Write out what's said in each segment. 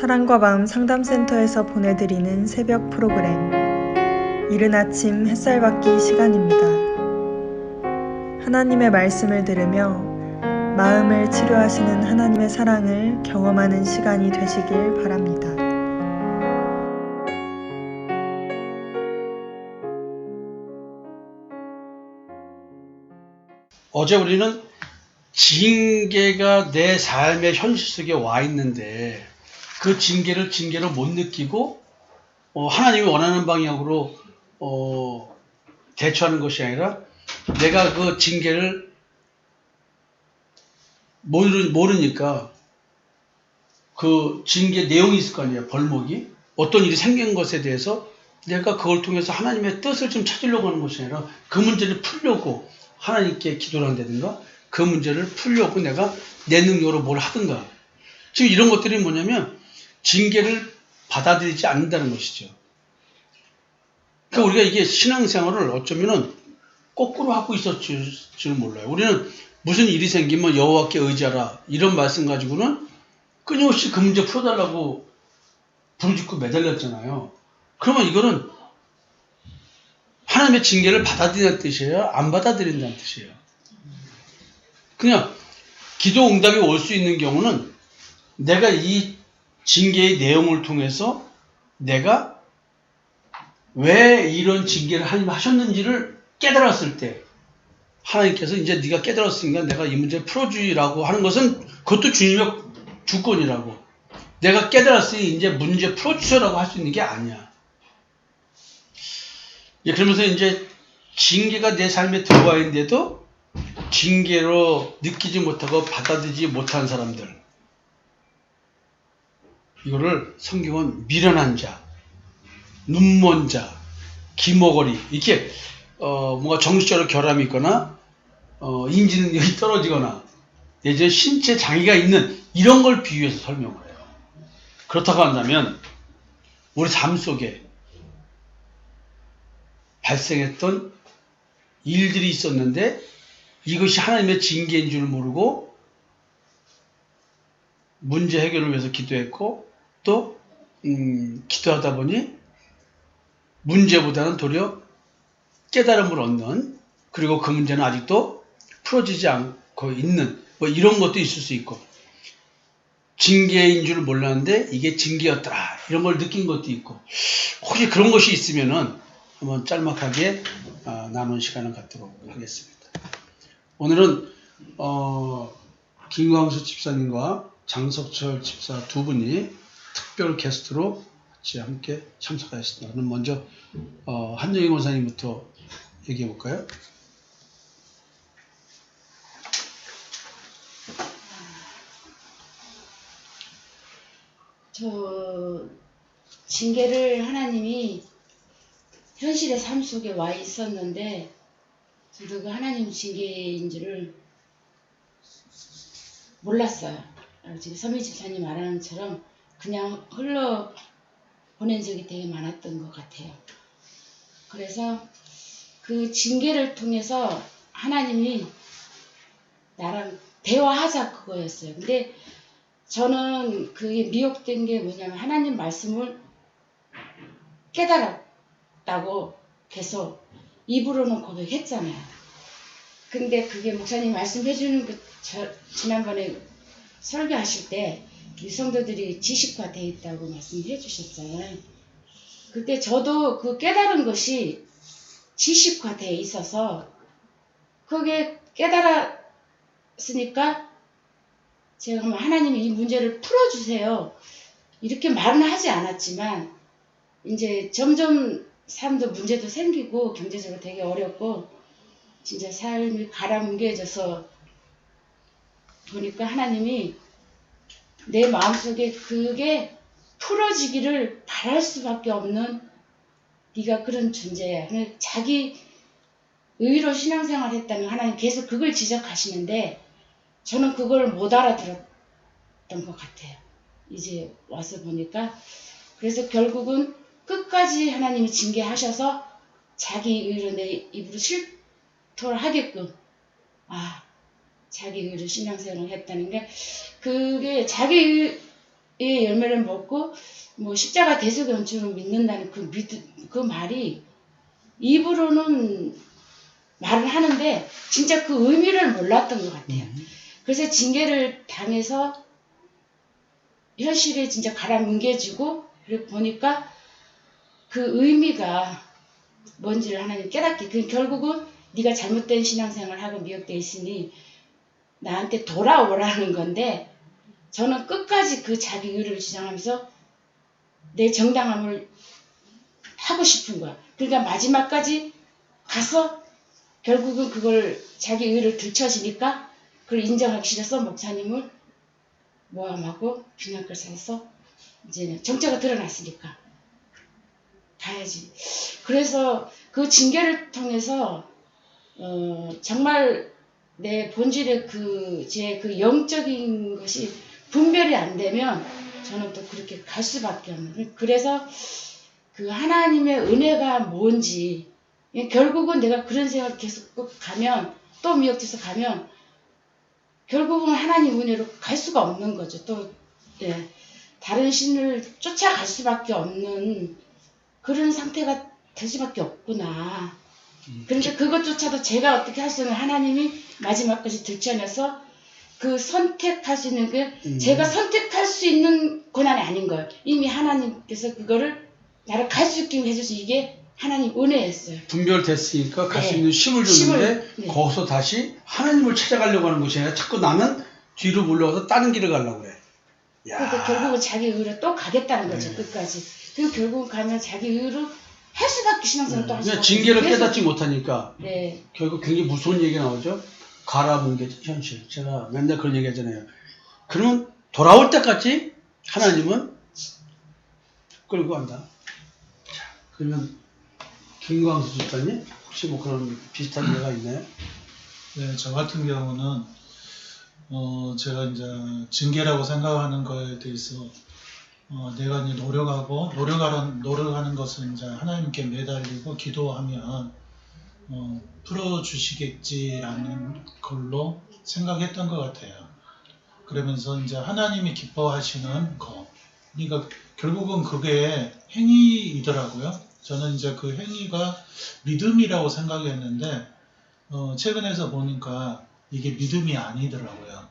사랑과 마음 상담센터에서 보내드리는 새벽 프로그램 이른 아침 햇살 받기 시간입니다. 하나님의 말씀을 들으며 마음을 치료하시는 하나님의 사랑을 경험하는 시간이 되시길 바랍니다. 어제 우리는 징계가 내 삶의 현실 속에 와 있는데 그 징계를 못 느끼고 하나님이 원하는 방향으로 대처하는 것이 아니라 내가 그 징계를 모르니까 그 징계 내용이 있을 거 아니에요. 벌목이. 어떤 일이 생긴 것에 대해서 내가 그걸 통해서 하나님의 뜻을 좀 찾으려고 하는 것이 아니라 그 문제를 풀려고 하나님께 기도를 한다든가 그 문제를 풀려고 내가 내 능력으로 뭘 하든가. 지금 이런 것들이 뭐냐면 징계를 받아들이지 않는다는 것이죠. 그러니까 우리가 이게 신앙생활을 어쩌면은 거꾸로 하고 있었지는 몰라요. 우리는 무슨 일이 생기면 여호와께 의지하라 이런 말씀 가지고는 끊임없이 그 문제 풀어달라고 부르짖고 매달렸잖아요. 그러면 이거는 하나님의 징계를 받아들인다는 뜻이에요? 안 받아들인다는 뜻이에요? 그냥 기도 응답이 올 수 있는 경우는 내가 이 징계의 내용을 통해서 내가 왜 이런 징계를 하나님 하셨는지를 깨달았을 때 하나님께서 이제 네가 깨달았으니까 내가 이 문제를 풀어주리라고 하는 것은 그것도 주님의 주권이라고. 내가 깨달았으니 이제 문제 풀어주셔라고 할 수 있는 게 아니야. 그러면서 이제 징계가 내 삶에 들어와 있는데도 징계로 느끼지 못하고 받아들이지 못한 사람들. 이거를 성경은 미련한 자, 눈먼 자, 기머거리 이렇게 뭔가 정신적으로 결함이 있거나 인지 능력이 떨어지거나 내재 신체 장애가 있는 이런 걸 비유해서 설명을 해요. 그렇다고 한다면 우리 삶 속에 발생했던 일들이 있었는데 이것이 하나님의 징계인 줄 모르고 문제 해결을 위해서 기도했고 또 기도하다 보니 문제보다는 도리어 깨달음을 얻는 그리고 그 문제는 아직도 풀어지지 않고 있는 뭐 이런 것도 있을 수 있고 징계인 줄 몰랐는데 이게 징계였더라 이런 걸 느낀 것도 있고 혹시 그런 것이 있으면은 한번 짤막하게 나눈 시간을 갖도록 하겠습니다. 오늘은 김광수 집사님과 장석철 집사 두 분이 특별 게스트로 같이 함께 참석하셨습니다. 그럼 먼저 한정희 권사님부터 얘기해 볼까요? 저 징계를 하나님이 현실의 삶 속에 와 있었는데 저도 그 하나님 징계인 줄을 몰랐어요. 지금 서미 집사님 말하는 것처럼 그냥 흘러 보낸 적이 되게 많았던 것 같아요. 그래서 그 징계를 통해서 하나님이 나랑 대화하자 그거였어요. 근데 저는 그게 미혹된 게 뭐냐면 하나님 말씀을 깨달았다고 계속 입으로는 고백했잖아요. 근데 그게 목사님 말씀해 주는 지난번에 설교하실 때 이 성도들이 지식화 돼 있다고 말씀해 주셨잖아요. 그때 저도 그 깨달은 것이 지식화 돼 있어서 그게 깨달았으니까 제가 하나님이 이 문제를 풀어주세요. 이렇게 말은 하지 않았지만 이제 점점 삶도 문제도 생기고 경제적으로 되게 어렵고 진짜 삶이 가라뭉개져서 보니까 하나님이 내 마음속에 그게 풀어지기를 바랄 수밖에 없는 네가 그런 존재야. 자기 의로 신앙생활 했다면 하나님 계속 그걸 지적하시는데 저는 그걸 못 알아들었던 것 같아요. 이제 와서 보니까. 그래서 결국은 끝까지 하나님이 징계하셔서 자기 의로 내 입으로 실토를 하게끔 자기 의로 신앙생활을 했다는 게 그게 자기 예, 열매를 먹고 뭐 십자가 대속연충을 믿는다는 그 말이 입으로는 말을 하는데 진짜 그 의미를 몰랐던 것 같아요. 그래서 징계를 당해서 현실에 진짜 가라뭉개지고 그리고 보니까 그 의미가 뭔지를 하나님 깨닫게. 결국은 네가 잘못된 신앙생활을 하고 미혹되어 있으니 나한테 돌아오라는 건데 저는 끝까지 그 자기 의를 주장하면서 내 정당함을 하고 싶은 거야. 그러니까 마지막까지 가서 결국은 그걸 자기 의를 들춰지니까 그걸 인정하기 싫어서 목사님을 모함하고 비난글 사서 이제는 정체가 드러났으니까 가야지. 그래서 그 징계를 통해서 정말 내 본질의 제 영적인 것이 분별이 안 되면 저는 또 그렇게 갈 수밖에 없는. 그래서 그 하나님의 은혜가 뭔지 결국은 내가 그런 생각을 계속 가면 또 미혹돼서 가면 결국은 하나님 은혜로 갈 수가 없는 거죠. 또 예, 다른 신을 쫓아갈 수밖에 없는 그런 상태가 될 수밖에 없구나. 그런데 그것조차도 제가 어떻게 할 수 없는 하나님이 마지막까지 들춰내서 그 선택할 수 있는 게 제가 선택할 수 있는 고난이 아닌 거예요. 이미 하나님께서 그거를 나를 갈 수 있게 해줘서 이게 하나님 은혜였어요. 분별됐으니까 갈 수 네. 있는 힘을 주는데 네. 거기서 다시 하나님을 찾아가려고 하는 것이 아니라 자꾸 나는 뒤로 물러가서 다른 길을 가려고 해. 야. 그러니까 결국은 자기 의로 또 가겠다는 거죠. 네. 끝까지. 그리고 결국 가면 자기 의로 할 수밖에 신앙생활 또 할 그냥 수밖에 징계를 그래서- 깨닫지 못하니까 네. 결국 굉장히 무서운 얘기가 나오죠. 가라뭉개 현실. 제가 맨날 그런 얘기 하잖아요. 그러면 돌아올 때까지 하나님은 끌고 간다. 자, 그러면 김광수 집사님 혹시 뭐 그런 비슷한 예가 있나요? 네, 저 같은 경우는 제가 이제 징계라고 생각하는 거에 대해서 내가 이제 노력하는 것은 이제 하나님께 매달리고 기도하면 풀어주시겠지라는 걸로 생각했던 것 같아요. 그러면서 이제 하나님이 기뻐하시는 거, 그러니까 결국은 그게 행위이더라고요. 저는 이제 그 행위가 믿음이라고 생각했는데 최근에서 보니까 이게 믿음이 아니더라고요.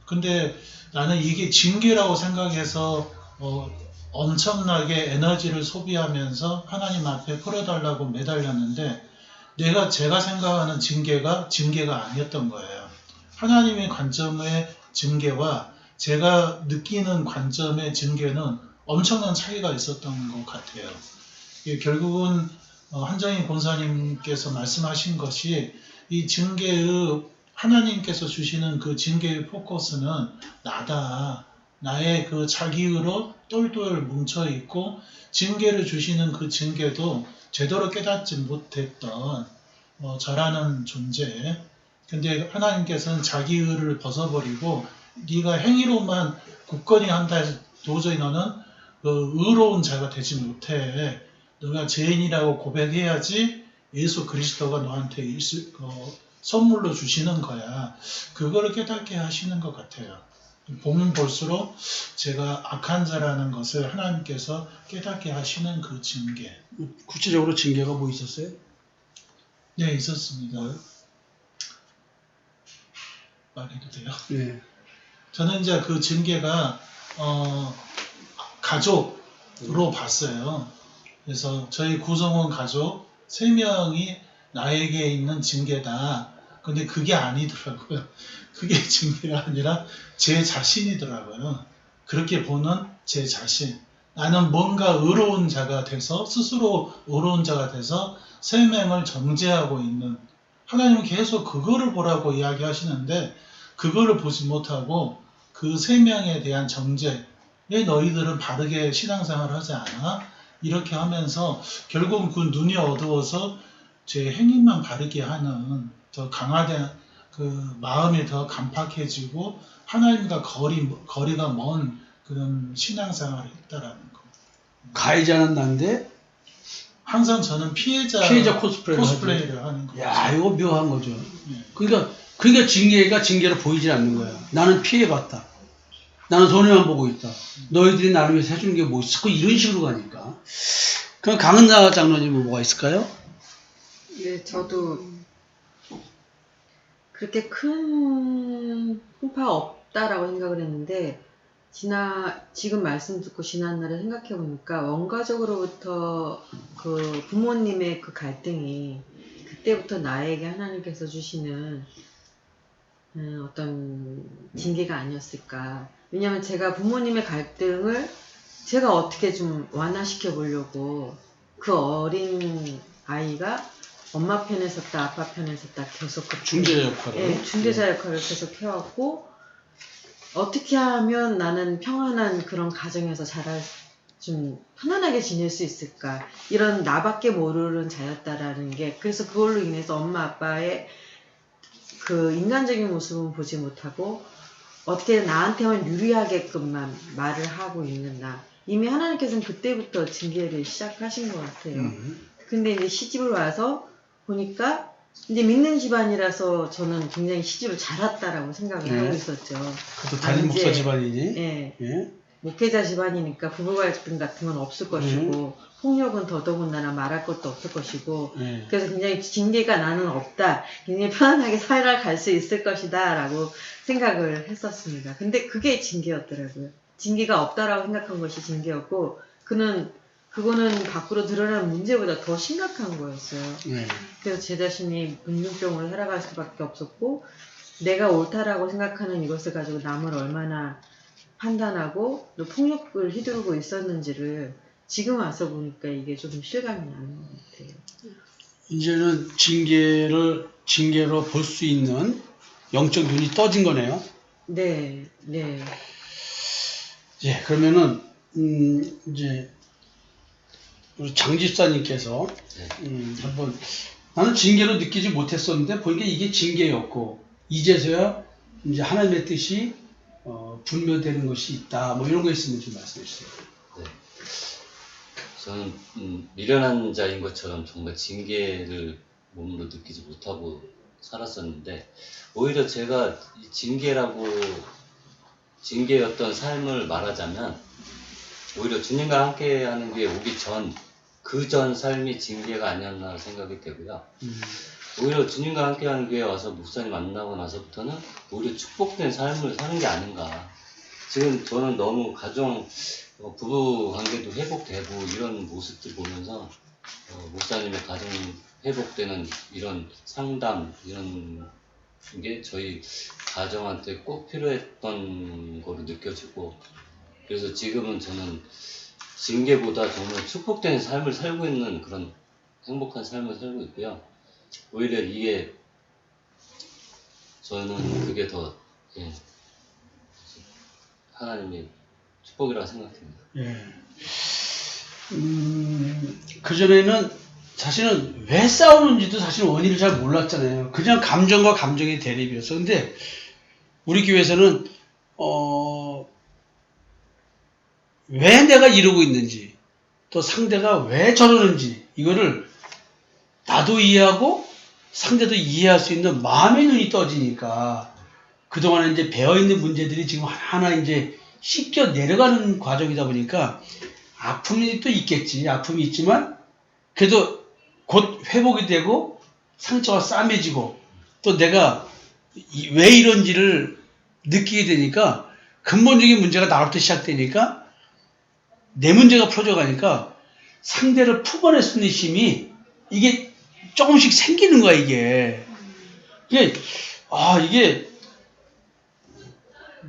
근데 나는 이게 징계라고 생각해서 엄청나게 에너지를 소비하면서 하나님 앞에 풀어달라고 매달렸는데 제가 생각하는 징계가 아니었던 거예요. 하나님의 관점의 징계와 제가 느끼는 관점의 징계는 엄청난 차이가 있었던 것 같아요. 결국은 한정희 권사님께서 말씀하신 것이 이 징계의 하나님께서 주시는 그 징계의 포커스는 나다. 나의 그 자기의로 똘똘 뭉쳐있고 징계를 주시는 그 징계도 제대로 깨닫지 못했던 저라는 존재. 근데 하나님께서는 자기의를 벗어버리고 네가 행위로만 굳건히 한다 해서 도저히 너는 의로운 자가 되지 못해. 너가 죄인이라고 고백해야지 예수 그리스도가 너한테 선물로 주시는 거야. 그거를 깨닫게 하시는 것 같아요. 보면 볼수록 제가 악한 자라는 것을 하나님께서 깨닫게 하시는 그 징계. 구체적으로 징계가 뭐 있었어요? 네, 있었습니다. 말해도 돼요? 네. 저는 이제 그 징계가 가족으로 봤어요. 그래서 저희 구성원 가족 3명이 나에게 있는 징계다. 근데 그게 아니더라고요. 그게 징계가 아니라 제 자신이더라고요. 그렇게 보는 제 자신. 나는 뭔가 의로운 자가 돼서 스스로 의로운 자가 돼서 3명을 정죄하고 있는, 하나님은 계속 그거를 보라고 이야기하시는데 그거를 보지 못하고 그 3명에 대한 정죄, 왜 너희들은 바르게 신앙생활을 하지 않아? 이렇게 하면서 결국은 그 눈이 어두워서 제 행위만 바르게 하는 더 강화된 그 마음이 더 간팍해지고 하나님과 거리가 먼 그런 신앙생활을 했다라는 거. 가해자는 난데 항상 저는 피해자 코스프레를 하는 거죠. 야, 이거 묘한 거죠. 네. 그러니까 징계가 징계로 보이질 않는 거야. 나는 피해봤다. 나는 손해만 보고 있다. 너희들이 나를 위해서 해주는 게 뭐 있을까? 이런 식으로 가니까. 그럼 강은나 장로님은 뭐가 있을까요? 예, 저도 그렇게 큰 풍파가 없다라고 생각을 했는데, 지금 말씀 듣고 지난 날을 생각해 보니까 원가적으로부터 그 부모님의 그 갈등이 그때부터 나에게 하나님께서 주시는 어떤 징계가 아니었을까. 왜냐면 제가 부모님의 갈등을 제가 어떻게 좀 완화시켜 보려고 그 어린 아이가 엄마 편에 섰다 아빠 편에 섰다 계속 그렇게 중재자 역할을. 예, 중재자 역할을 계속 해왔고, 어떻게 하면 나는 평안한 그런 가정에서 좀 편안하게 지낼 수 있을까, 이런 나밖에 모르는 자였다라는 게, 그래서 그걸로 인해서 엄마 아빠의 그 인간적인 모습은 보지 못하고 어떻게 나한테만 유리하게끔만 말을 하고 있는 나. 이미 하나님께서는 그때부터 징계를 시작하신 것 같아요. 근데 이제 시집을 와서 보니까 이제 믿는 집안이라서 저는 굉장히 시집을 잘 왔다라고 생각을 하고 있었죠. 그것도 담임 목사 집안이니? 예. 예? 목회자 집안이니까 부부 갈등 같은 건 없을 것이고, 폭력은 더더군다나 말할 것도 없을 것이고, 예. 그래서 굉장히 징계가 나는 없다, 굉장히 편안하게 살아갈 수 있을 것이다 라고 생각을 했었습니다. 근데 그게 징계였더라고요. 징계가 없다라고 생각한 것이 징계였고, 그거는 밖으로 드러난 문제보다 더 심각한 거였어요. 예. 그래서 제 자신이 문둥병으로 살아갈 수밖에 없었고, 내가 옳다라고 생각하는 이것을 가지고 남을 얼마나 판단하고 또 폭력을 휘두르고 있었는지를 지금 와서 보니까 이게 좀 실감이 나는 것 같아요. 이제는 징계로 볼 수 있는 영적 눈이 떠진 거네요. 네, 네. 예, 그러면은, 이제, 우리 장 집사님께서, 한번, 나는 징계로 느끼지 못했었는데, 보니까 이게 징계였고, 이제서야, 이제 하나님의 뜻이, 분묘되는 것이 있다. 뭐 이런 거 있으면 좀 말씀해 주세요. 네. 저는 미련한 자인 것처럼 정말 징계를 몸으로 느끼지 못하고 살았었는데, 오히려 제가 이 징계였던 삶을 말하자면, 오히려 주님과 함께하는 게 오기 전, 그 전 삶이 징계가 아니었나 생각이 되고요. 오히려 주님과 함께하는 교회에 와서 목사님 만나고 나서부터는 오히려 축복된 삶을 사는 게 아닌가. 지금 저는 너무 부부 관계도 회복되고 이런 모습들 보면서 목사님의 가정이 회복되는 이런 상담, 이런 게 저희 가정한테 꼭 필요했던 거로 느껴지고, 그래서 지금은 저는 징계보다 정말 축복된 삶을 살고 있는 그런 행복한 삶을 살고 있고요. 오히려 저는 그게 더 하나님의 축복이라고 생각합니다. 예. 그전에는 사실은 왜 싸우는지도 사실 원인을 잘 몰랐잖아요. 그냥 감정과 감정의 대립이었어. 근데 우리 교회에서는, 왜 내가 이러고 있는지, 또 상대가 왜 저러는지, 이거를 나도 이해하고 상대도 이해할 수 있는 마음의 눈이 떠지니까 그동안에 이제 배어있는 문제들이 지금 하나하나 이제 씻겨 내려가는 과정이다 보니까 아픔이 또 있겠지. 아픔이 있지만 그래도 곧 회복이 되고 상처가 싸매지고 또 내가 왜 이런지를 느끼게 되니까 근본적인 문제가 나로부터 시작되니까 내 문제가 풀어져 가니까 상대를 품어낼 수 있는 힘이 이게 조금씩 생기는 거야, 이게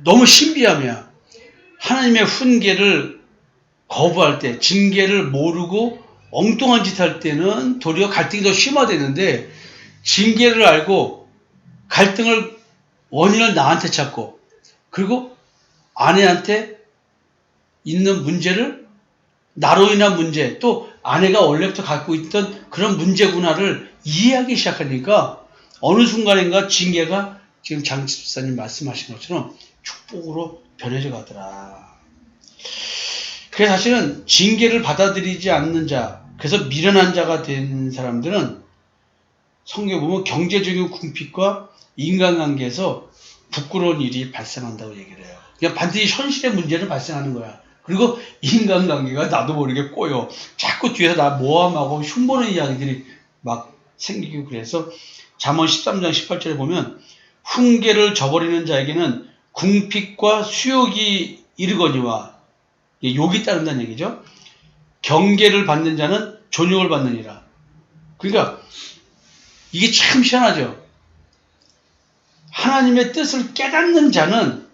너무 신비함이야. 하나님의 훈계를 거부할 때, 징계를 모르고 엉뚱한 짓 할 때는 도리어 갈등이 더 심화되는데, 징계를 알고 갈등을 원인을 나한테 찾고, 그리고 아내한테 있는 문제를 나로 인한 문제, 또 아내가 원래부터 갖고 있던 그런 문제구나를 이해하기 시작하니까 어느 순간인가 징계가 지금 장 집사님 말씀하신 것처럼 축복으로 변해져 가더라. 그래서 사실은 징계를 받아들이지 않는 자, 그래서 미련한 자가 된 사람들은 성경에 보면 경제적인 궁핍과 인간관계에서 부끄러운 일이 발생한다고 얘기를 해요. 그냥 반드시 현실의 문제는 발생하는 거야. 그리고 인간관계가 나도 모르게 꼬여. 자꾸 뒤에서 나 모함하고 흉보는 이야기들이 막 생기고 그래서 잠언 13장 18절에 보면 훈계를 저버리는 자에게는 궁핍과 수욕이 이르거니와 욕이 따른다는 얘기죠. 경계를 받는 자는 존용을 받느니라. 그러니까 이게 참 희한하죠. 하나님의 뜻을 깨닫는 자는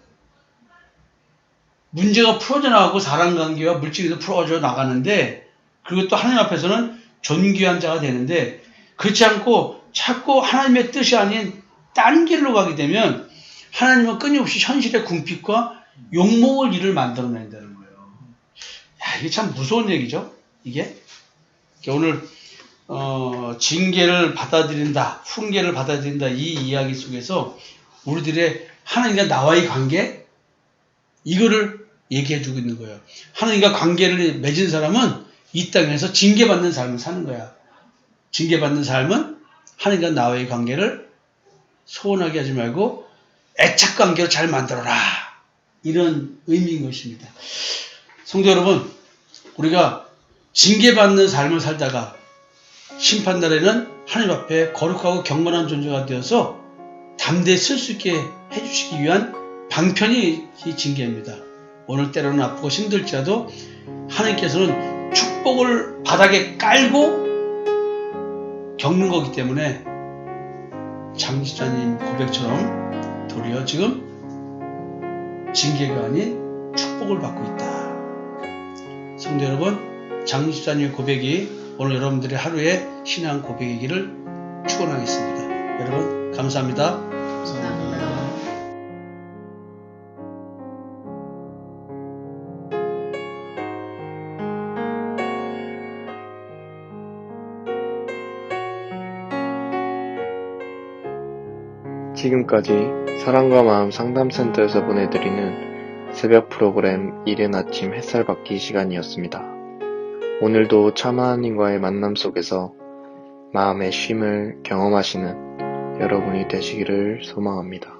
문제가 풀어져 나가고 사람관계와 물질에도 풀어져 나가는데, 그리고 또 하나님 앞에서는 존귀한 자가 되는데, 그렇지 않고 자꾸 하나님의 뜻이 아닌 딴 길로 가게 되면 하나님은 끊임없이 현실의 궁핍과 욕먹을 일을 만들어낸다는 거예요. 야, 이게 참 무서운 얘기죠. 이게 오늘 징계를 받아들인다, 훈계를 받아들인다, 이 이야기 속에서 우리들의 하나님과 나와의 관계, 이거를 얘기해주고 있는 거예요. 하나님과 관계를 맺은 사람은 이 땅에서 징계받는 삶을 사는 거야. 징계받는 삶은 하나님과 나와의 관계를 소원하게 하지 말고 애착 관계로 잘 만들어라, 이런 의미인 것입니다. 성도 여러분, 우리가 징계받는 삶을 살다가 심판날에는 하나님 앞에 거룩하고 경건한 존재가 되어서 담대히 쓸 수 있게 해주시기 위한 방편이 이 징계입니다. 오늘 때로는 아프고 힘들지라도 하나님께서는 축복을 바닥에 깔고 겪는 거기 때문에 장집사님 고백처럼 도리어 지금 징계가 아닌 축복을 받고 있다. 성도 여러분, 장집사님의 고백이 오늘 여러분들의 하루의 신앙 고백이기를 축원하겠습니다. 여러분 감사합니다. 감사합니다. 지금까지 사랑과 마음 상담센터에서 보내드리는 새벽 프로그램 이른 아침 햇살받기 시간이었습니다. 오늘도 참 하나님과의 만남 속에서 마음의 쉼을 경험하시는 여러분이 되시기를 소망합니다.